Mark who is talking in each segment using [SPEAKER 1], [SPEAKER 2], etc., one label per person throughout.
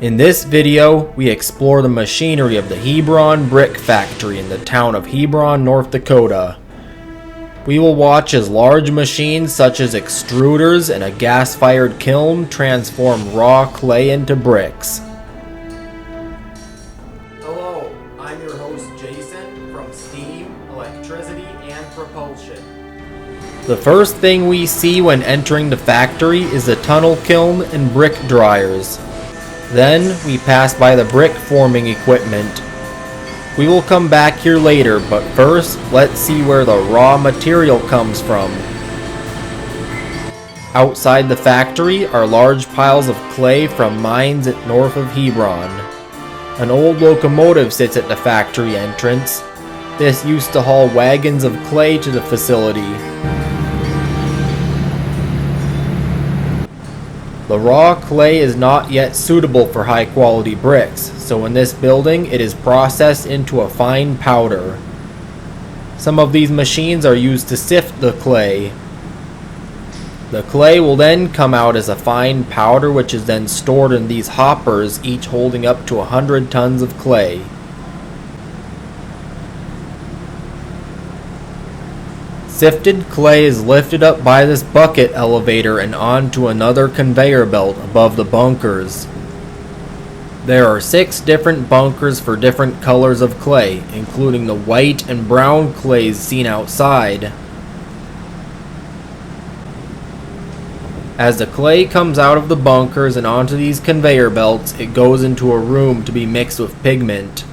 [SPEAKER 1] In this video, we explore the machinery of the Hebron Brick Factory in the town of Hebron, North Dakota. We will watch as large machines such as extruders and a gas-fired kiln transform raw clay into bricks. Hello, I'm your host Jason from Steam, Electricity, and Propulsion. The first thing we see when entering the factory is the tunnel kiln and brick dryers. Then we pass by the brick forming equipment. We will come back here later, but first let's see where the raw material comes from. Outside the factory are large piles of clay from mines north of Hebron. An old locomotive sits at the factory entrance. This used to haul wagons of clay to the facility. The raw clay is not yet suitable for high quality bricks, so in this building it is processed into a fine powder. Some of these machines are used to sift the clay. The clay will then come out as a fine powder, which is then stored in these hoppers, each holding up to 100 tons of clay. Sifted clay is lifted up by this bucket elevator and onto another conveyor belt above the bunkers. There are 6 different bunkers for different colors of clay, including the white and brown clays seen outside. As the clay comes out of the bunkers and onto these conveyor belts, it goes into a room to be mixed with pigment.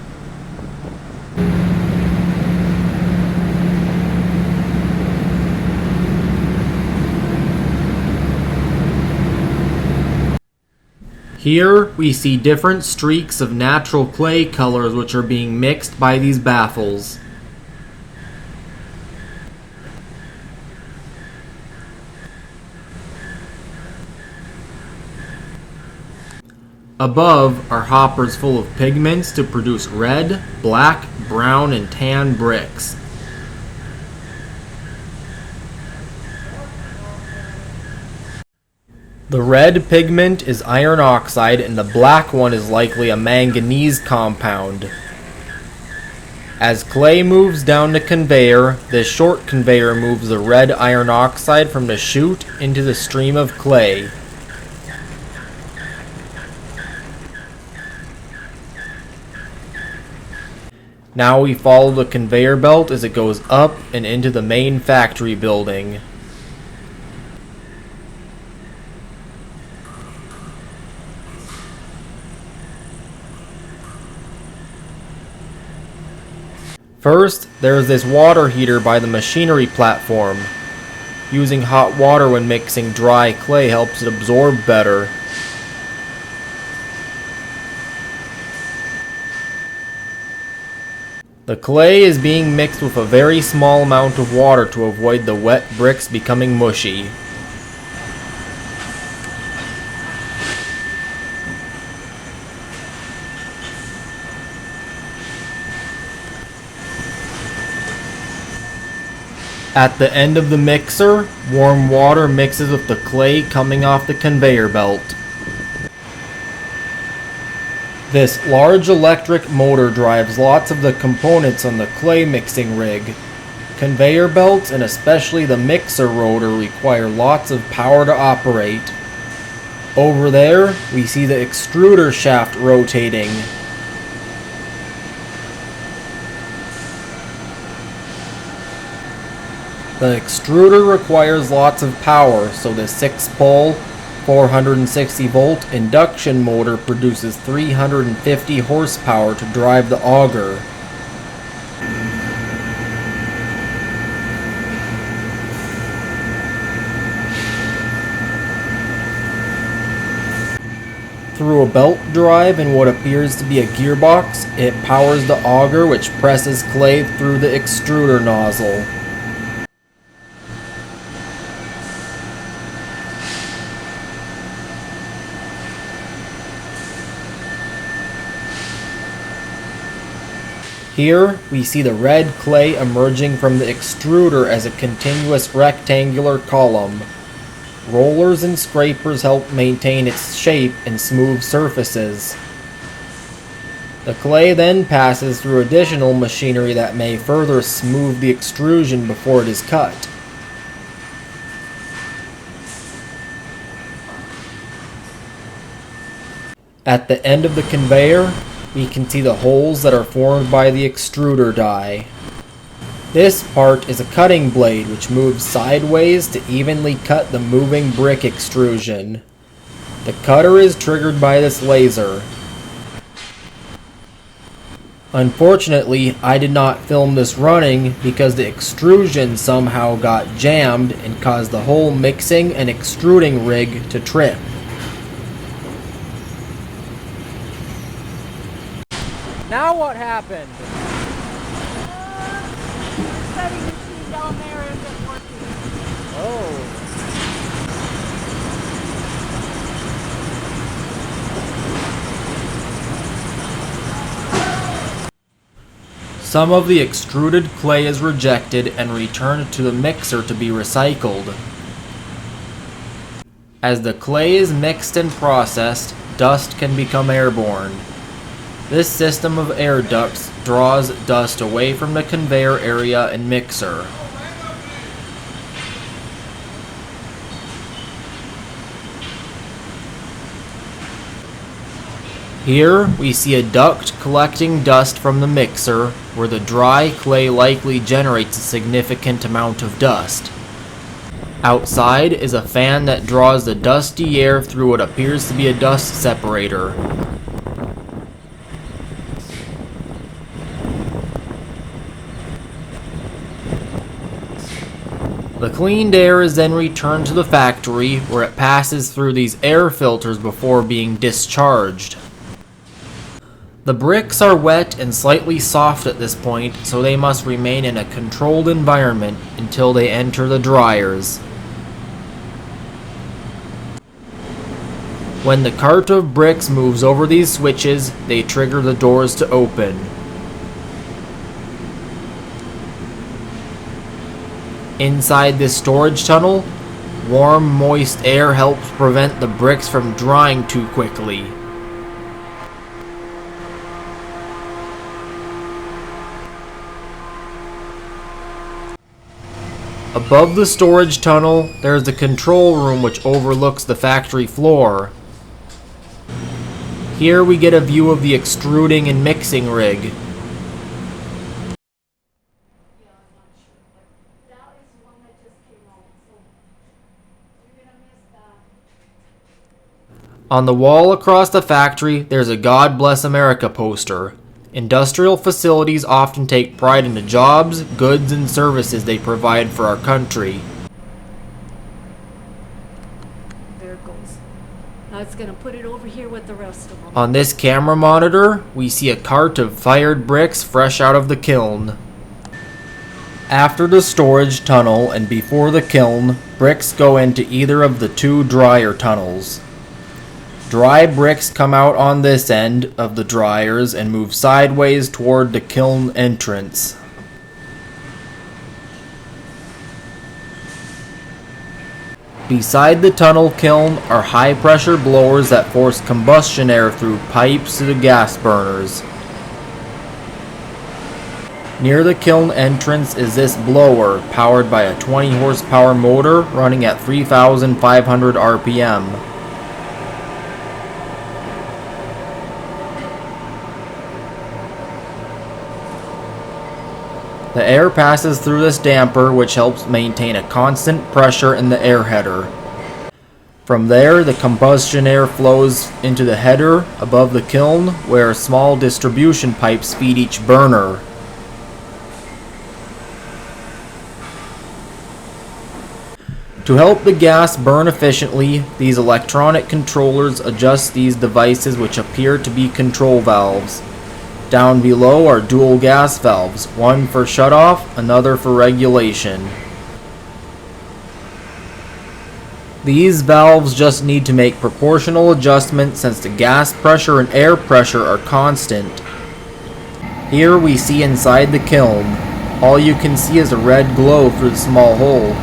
[SPEAKER 1] Here we see different streaks of natural clay colors which are being mixed by these baffles. Above are hoppers full of pigments to produce red, black, brown, and tan bricks. The red pigment is iron oxide and the black one is likely a manganese compound. As clay moves down the conveyor, this short conveyor moves the red iron oxide from the chute into the stream of clay. Now we follow the conveyor belt as it goes up and into the main factory building. First, there is this water heater by the machinery platform. Using hot water when mixing dry clay helps it absorb better. The clay is being mixed with a very small amount of water to avoid the wet bricks becoming mushy. At the end of the mixer, warm water mixes with the clay coming off the conveyor belt. This large electric motor drives lots of the components on the clay mixing rig. Conveyor belts and especially the mixer rotor require lots of power to operate. Over there, we see the extruder shaft rotating. The extruder requires lots of power, so the 6-pole, 460-volt induction motor produces 350 horsepower to drive the auger. Through a belt drive and what appears to be a gearbox, it powers the auger, which presses clay through the extruder nozzle. Here, we see the red clay emerging from the extruder as a continuous rectangular column. Rollers and scrapers help maintain its shape and smooth surfaces. The clay then passes through additional machinery that may further smooth the extrusion before it is cut. At the end of the conveyor, we can see the holes that are formed by the extruder die. This part is a cutting blade which moves sideways to evenly cut the moving brick extrusion. The cutter is triggered by this laser. Unfortunately, I did not film this running because the extrusion somehow got jammed and caused the whole mixing and extruding rig to trip. Now what happened?
[SPEAKER 2] The cutting machine down there isn't working.
[SPEAKER 1] Oh. Some of the extruded clay is rejected and returned to the mixer to be recycled. As the clay is mixed and processed, dust can become airborne. This system of air ducts draws dust away from the conveyor area and mixer. Here we see a duct collecting dust from the mixer, where the dry clay likely generates a significant amount of dust. Outside is a fan that draws the dusty air through what appears to be a dust separator. The cleaned air is then returned to the factory, where it passes through these air filters before being discharged. The bricks are wet and slightly soft at this point, so they must remain in a controlled environment until they enter the dryers. When the cart of bricks moves over these switches, they trigger the doors to open. Inside this storage tunnel, warm, moist air helps prevent the bricks from drying too quickly. Above the storage tunnel, there is the control room which overlooks the factory floor. Here we get a view of the extruding and mixing rig. On the wall across the factory, there's a God Bless America poster. Industrial facilities often take pride in the jobs, goods, and services they provide for our country.
[SPEAKER 2] There it goes. Now it's going to put it over here with the rest of them.
[SPEAKER 1] On this camera monitor, we see a cart of fired bricks fresh out of the kiln. After the storage tunnel and before the kiln, bricks go into either of the two dryer tunnels. Dry bricks come out on this end of the dryers and move sideways toward the kiln entrance. Beside the tunnel kiln are high pressure blowers that force combustion air through pipes to the gas burners. Near the kiln entrance is this blower, powered by a 20 horsepower motor running at 3,500 RPM. The air passes through this damper, which helps maintain a constant pressure in the air header. From there, the combustion air flows into the header above the kiln, where small distribution pipes feed each burner. To help the gas burn efficiently, these electronic controllers adjust these devices, which appear to be control valves. Down below are dual gas valves, one for shutoff, another for regulation. These valves just need to make proportional adjustments since the gas pressure and air pressure are constant. Here we see inside the kiln. All you can see is a red glow through the small hole.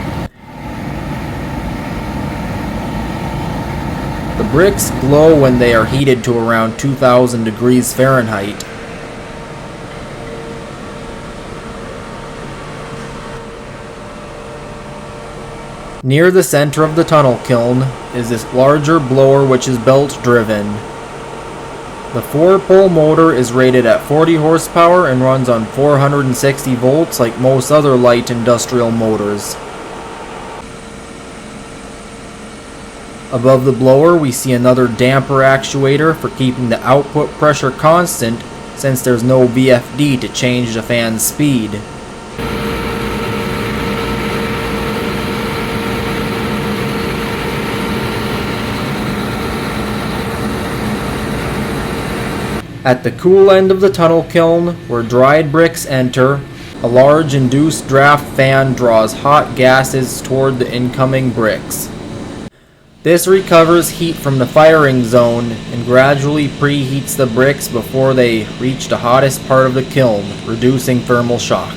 [SPEAKER 1] bricks glow when they are heated to around 2000 degrees Fahrenheit. Near the center of the tunnel kiln is this larger blower which is belt-driven. The 4-pole motor is rated at 40 horsepower and runs on 460 volts like most other light industrial motors. Above the blower we see another damper actuator for keeping the output pressure constant since there's no VFD to change the fan's speed. At the cool end of the tunnel kiln, where dried bricks enter, a large induced draft fan draws hot gases toward the incoming bricks. This recovers heat from the firing zone and gradually preheats the bricks before they reach the hottest part of the kiln, reducing thermal shock.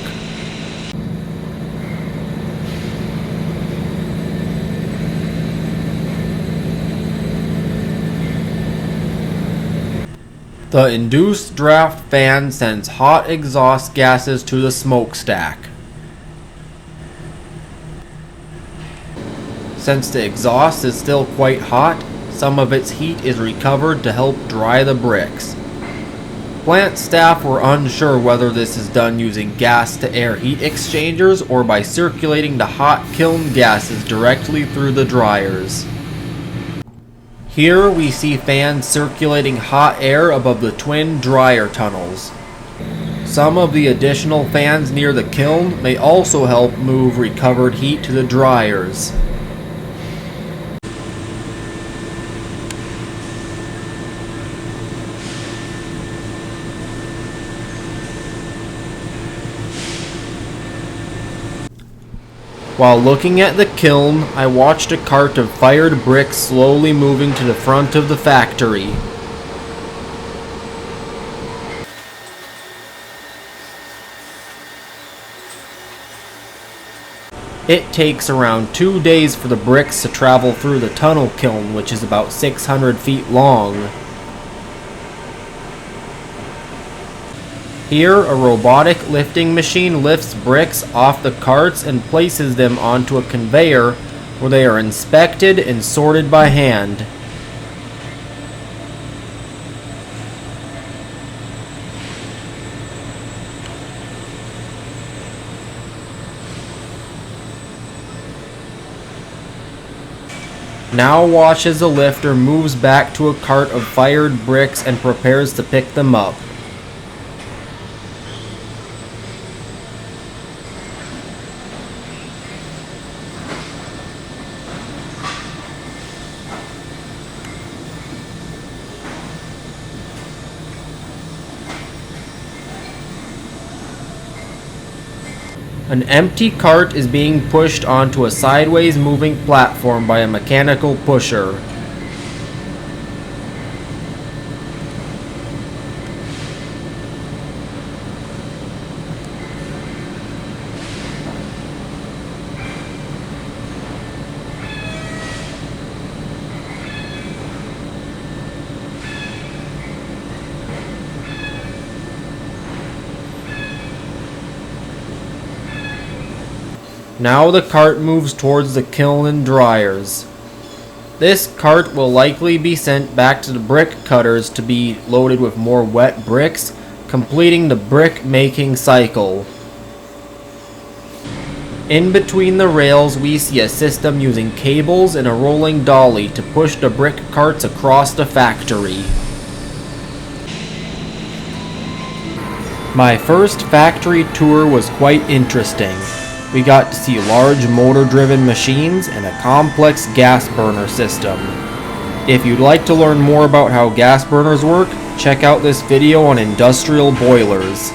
[SPEAKER 1] The induced draft fan sends hot exhaust gases to the smokestack. Since the exhaust is still quite hot, some of its heat is recovered to help dry the bricks. Plant staff were unsure whether this is done using gas-to-air heat exchangers or by circulating the hot kiln gases directly through the dryers. Here we see fans circulating hot air above the twin dryer tunnels. Some of the additional fans near the kiln may also help move recovered heat to the dryers. While looking at the kiln, I watched a cart of fired bricks slowly moving to the front of the factory. It takes around 2 days for the bricks to travel through the tunnel kiln, which is about 600 feet long. Here, a robotic lifting machine lifts bricks off the carts and places them onto a conveyor where they are inspected and sorted by hand. Now watch as the lifter moves back to a cart of fired bricks and prepares to pick them up. An empty cart is being pushed onto a sideways moving platform by a mechanical pusher. Now the cart moves towards the kiln and dryers. This cart will likely be sent back to the brick cutters to be loaded with more wet bricks, completing the brick making cycle. In between the rails we see a system using cables and a rolling dolly to push the brick carts across the factory. My first factory tour was quite interesting. We got to see large motor-driven machines and a complex gas burner system. If you'd like to learn more about how gas burners work, check out this video on industrial boilers.